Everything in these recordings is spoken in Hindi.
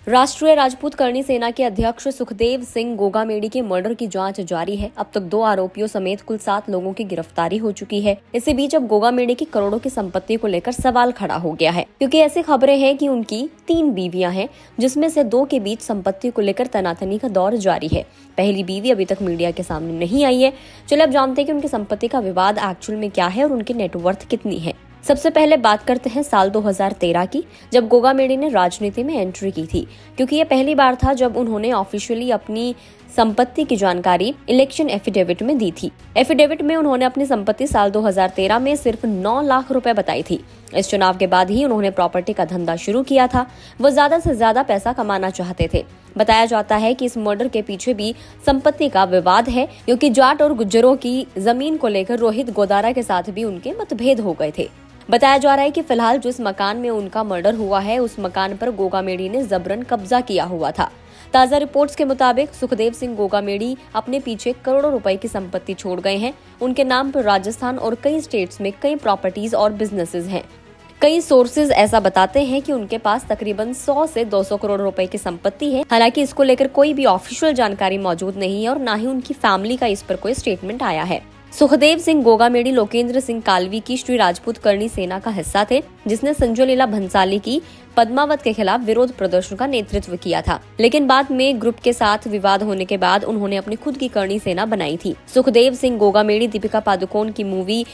राष्ट्रीय राजपूत करणी सेना के अध्यक्ष सुखदेव सिंह गोगामेडी के मर्डर की जांच जारी है। अब तक 2 आरोपियों समेत कुल 7 लोगों की गिरफ्तारी हो चुकी है। इसी बीच अब गोगामेडी की करोड़ों की संपत्ति को लेकर सवाल खड़ा हो गया है, क्योंकि ऐसी खबरें हैं कि उनकी 3 बीवियां हैं, जिसमें से 2 के बीच संपत्ति को लेकर तनातनी का दौर जारी है। पहली बीवी अभी तक मीडिया के सामने नहीं आई है। चलिए अब जानते हैं कि उनकी संपत्ति का विवाद एक्चुअल में क्या है और उनकी नेटवर्थ कितनी है। सबसे पहले बात करते हैं साल 2013 की, जब गोगामेडी ने राजनीति में एंट्री की थी, क्योंकि ये पहली बार था जब उन्होंने ऑफिशियली अपनी संपत्ति की जानकारी इलेक्शन एफिडेविट में दी थी। एफिडेविट में उन्होंने अपनी संपत्ति साल 2013 में सिर्फ 9 लाख रुपए बताई थी। इस चुनाव के बाद ही उन्होंने प्रॉपर्टी का धंधा शुरू किया था। वो ज्यादा से ज्यादा पैसा कमाना चाहते थे। बताया जाता है कि इस मर्डर के पीछे भी संपत्ति का विवाद है, क्योंकि जाट और गुज्जरों की जमीन को लेकर रोहित गोदारा के साथ भी उनके मतभेद हो गए थे। बताया जा रहा है कि फिलहाल जिस मकान में उनका मर्डर हुआ है, उस मकान पर गोगामेडी ने जबरन कब्जा किया हुआ था। ताजा रिपोर्ट्स के मुताबिक सुखदेव सिंह गोगामेडी अपने पीछे करोड़ों रुपए की संपत्ति छोड़ गए हैं। उनके नाम पर राजस्थान और कई स्टेट्स में कई प्रॉपर्टीज और बिजनेसेस हैं। कई सोर्सेज ऐसा बताते हैं कि उनके पास तकरीबन 100 से 200 करोड़ रुपए की संपत्ति है। हालांकि इसको लेकर कोई भी ऑफिशियल जानकारी मौजूद नहीं है और न ही उनकी फैमिली का इस पर कोई स्टेटमेंट आया है। सुखदेव सिंह गोगामेडी लोकेंद्र सिंह कालवी की श्री राजपूत करणी सेना का हिस्सा थे, जिसने संजय लीला भंसाली की पद्मावत के खिलाफ विरोध प्रदर्शन का नेतृत्व किया था। लेकिन बाद में ग्रुप के साथ विवाद होने के बाद उन्होंने अपनी खुद की करणी सेना बनाई थी। सुखदेव सिंह गोगामेडी दीपिका पादुकोण की मूवी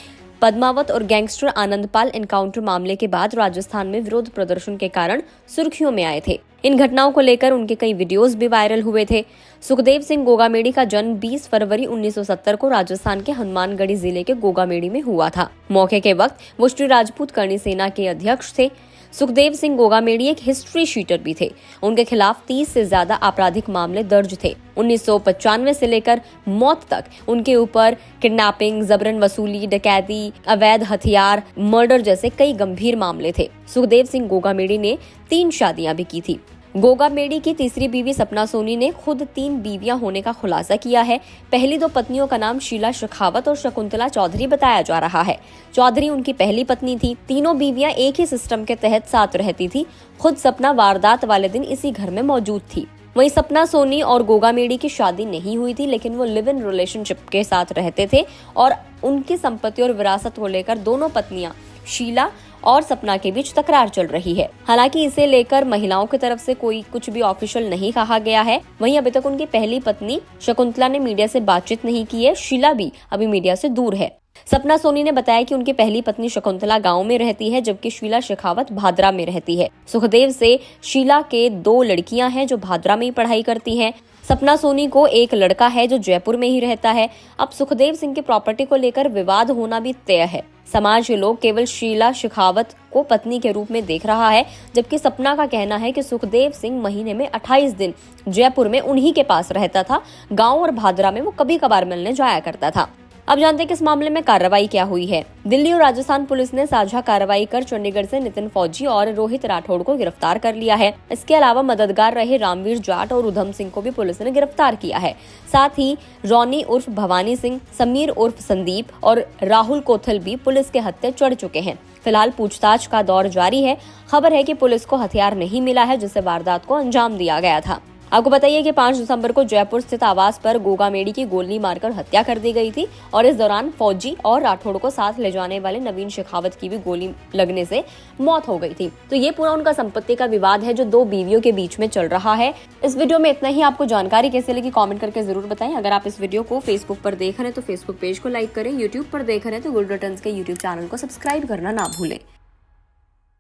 पद्मावत और गैंगस्टर आनंदपाल एनकाउंटर मामले के बाद राजस्थान में विरोध प्रदर्शन के कारण सुर्खियों में आए थे। इन घटनाओं को लेकर उनके कई वीडियोस भी वायरल हुए थे। सुखदेव सिंह गोगामेडी का जन्म 20 फरवरी 1970 को राजस्थान के हनुमानगढ़ी जिले के गोगामेडी में हुआ था। मौके के वक्त वो श्री राजपूत करणी सेना के अध्यक्ष थे। सुखदेव सिंह गोगामेडी एक हिस्ट्री शीटर भी थे। उनके खिलाफ 30 से ज्यादा आपराधिक मामले दर्ज थे। 1995 से लेकर मौत तक उनके ऊपर किडनैपिंग, जबरन वसूली, डकैती, अवैध हथियार, मर्डर जैसे कई गंभीर मामले थे। सुखदेव सिंह गोगामेडी ने 3 शादियां भी की थी। गोगामेडी की तीसरी बीवी सपना सोनी ने खुद 3 बीवियां होने का खुलासा किया है। पहली 2 पत्नियों का नाम शीला शेखावत और शकुंतला चौधरी बताया जा रहा है। चौधरी उनकी पहली पत्नी थी। तीनों बीवियां एक ही सिस्टम के तहत साथ रहती थी। खुद सपना वारदात वाले दिन इसी घर में मौजूद थी। वहीं सपना सोनी और गोगामेडी की शादी नहीं हुई थी, लेकिन वो लिव इन रिलेशनशिप के साथ रहते थे और उनकी संपत्ति और विरासत को लेकर दोनों पत्नियां शीला और सपना के बीच तकरार चल रही है। हालांकि इसे लेकर महिलाओं की तरफ से कोई कुछ भी ऑफिशियल नहीं कहा गया है। वहीं अभी तक उनकी पहली पत्नी शकुंतला ने मीडिया से बातचीत नहीं की है। शीला भी अभी मीडिया से दूर है। सपना सोनी ने बताया कि उनकी पहली पत्नी शकुंतला गांव में रहती है, जबकि शीला शेखावत भादरा में रहती है। सुखदेव से शीला के 2 लड़कियां हैं जो भादरा में ही पढ़ाई करती हैं। सपना सोनी को एक लड़का है जो जयपुर में ही रहता है। अब सुखदेव सिंह की प्रॉपर्टी को लेकर विवाद होना भी तय है। समाज के लोग केवल शीला शेखावत को पत्नी के रूप में देख रहा है, जबकि सपना का कहना है कि सुखदेव सिंह महीने में 28 दिन जयपुर में उन्हीं के पास रहता था। गांव और भादरा में वो कभी कभार मिलने जाया करता था। अब जानते हैं कि इस मामले में कार्रवाई क्या हुई है। दिल्ली और राजस्थान पुलिस ने साझा कार्रवाई कर चंडीगढ़ से नितिन फौजी और रोहित राठौड़ को गिरफ्तार कर लिया है। इसके अलावा मददगार रहे रामवीर जाट और उधम सिंह को भी पुलिस ने गिरफ्तार किया है। साथ ही रॉनी उर्फ भवानी सिंह, समीर उर्फ संदीप और राहुल कोथल भी पुलिस के हत्थे चढ़ चुके हैं। फिलहाल पूछताछ का दौर जारी है। खबर है कि पुलिस को हथियार नहीं मिला है जिससे वारदात को अंजाम दिया गया था। आपको बताइए कि 5 दिसंबर को जयपुर स्थित आवास पर गोगामेडी की गोली मारकर हत्या कर दी गई थी और इस दौरान फौजी और राठौड़ को साथ ले जाने वाले नवीन शेखावत की भी गोली लगने से मौत हो गई थी। तो ये पूरा उनका संपत्ति का विवाद है जो 2 बीवियों के बीच में चल रहा है। इस वीडियो में इतना ही। आपको जानकारी कैसे लगी कॉमेंट करके जरूर बताएं। अगर आप इस वीडियो को फेसबुक पर देख रहे हैं तो फेसबुक पेज को लाइक करें। यूट्यूब पर देख रहे हैं तो गुड रिटर्न्स के यूट्यूब चैनल को सब्सक्राइब करना ना भूलें।